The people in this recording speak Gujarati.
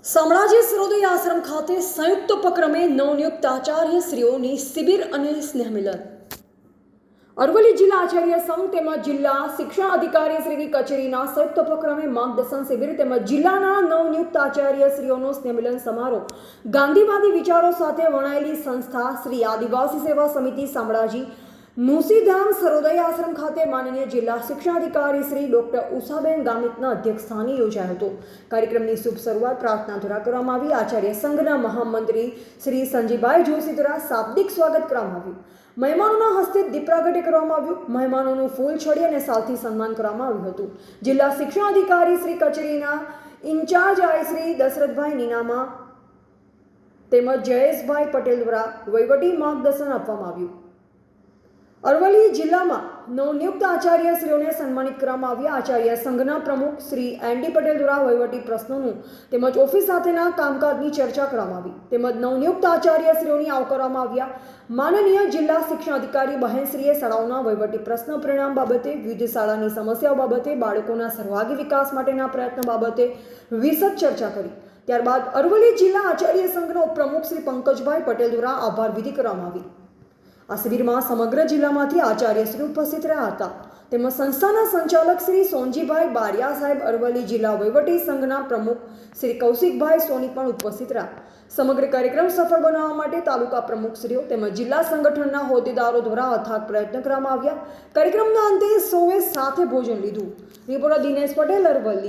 શામળાજી સરોદય આશ્રમ ખાતે સંયુક્ત ઉપક્રમે નવનિયુક્ત આચાર્ય શ્રીઓની શિબિર અને સ્નેહ મિલન. અરવલ્લી જિલ્લા આચાર્ય સંઘ તેમજ જિલ્લા શિક્ષણ અધિકારી શ્રીની કચેરીના સંયુક્ત ઉપક્રમે માર્ગદર્શન શિબિર તેમજ જિલ્લાના નવનિયુક્ત આચાર્ય શ્રીઓનો સ્નેહ મિલન સમારોહ ગાંધીવાદી વિચારો સાથે વણાયેલી સંસ્થા શ્રી આદિવાસી સેવા સમિતિ શામળાજી મુસીધામ સરોદય આશ્રમ ખાતે માનનીય જિલ્લા શિક્ષણાધિકારી શ્રી ડોક્ટર ઉષાબેન ગામિતના અધ્યક્ષસ્થાને યોજાયો હતો. કાર્યક્રમની શુભ શરૂઆત પ્રાર્થના દ્વારા કરવામાં આવી. આચાર્ય સંઘના મહામંત્રી શ્રી સંજીભાઈ જોશી દ્વારા શાબ્દિક સ્વાગત કરવામાં આવ્યું. મહેમાનોના હસ્તે દીપ પ્રાગટ્ય કરવામાં આવ્યું. મહેમાનોનું ફૂલ છડી અને શાલથી સન્માન કરવામાં આવ્યું હતું. જિલ્લા શિક્ષણાધિકારી શ્રી કચેરીના ઇન્ચાર્જ શ્રી દશરથભાઈ નીનામા તેમજ જયેશભાઈ પટેલ દ્વારા વહીવટી માર્ગદર્શન આપવામાં આવ્યું. અરવલ્લી જિલ્લામાં નવનિયુક્ત આચાર્યશ્રીઓને સન્માનિત કરવામાં આવ્યા. આચાર્ય સંઘના પ્રમુખ શ્રી એન.ડી. પટેલ દ્વારા વહીવટી પ્રશ્નોનું તેમજ ઓફિસ સાથેના કામકાજની ચર્ચા કરવામાં આવી તેમજ નવનિયુક્ત આચાર્યશ્રીઓની આવકારવામાં આવ્યા. માનનીય જિલ્લા શિક્ષણ અધિકારી બહેનશ્રીએ શાળાઓના વહીવટી પ્રશ્ન પરિણામ બાબતે, વિવિધ શાળાની સમસ્યાઓ બાબતે, બાળકોના સર્વાંગી વિકાસ માટેના પ્રયત્નો બાબતે વિશદ ચર્ચા કરી. ત્યારબાદ અરવલ્લી જિલ્લા આચાર્ય સંઘના ઉપપ્રમુખ શ્રી પંકજભાઈ પટેલ દ્વારા આભાર વિધિ કરવામાં આવી. આ શિબિરમાં સમગ્ર જિલ્લામાંથી આચાર્યશ્રી ઉપસ્થિત રહ્યા હતા તેમજ સંસ્થાના સંચાલક શ્રી સોનજીભાઈ બારિયા સાહેબ, અરવલ્લી જિલ્લા વહીવટી સંઘના પ્રમુખ શ્રી કૌશિકભાઈ સોની પણ ઉપસ્થિત રહ્યા. સમગ્ર કાર્યક્રમ સફળ બનાવવા માટે તાલુકા પ્રમુખશ્રીઓ તેમજ જિલ્લા સંગઠનના હોદ્દેદારો દ્વારા અથાગ પ્રયત્ન કરવામાં આવ્યા. કાર્યક્રમના અંતે સૌએ સાથે ભોજન લીધું. રિપોર્ટર દિનેશ પટેલ, અરવલ્લી.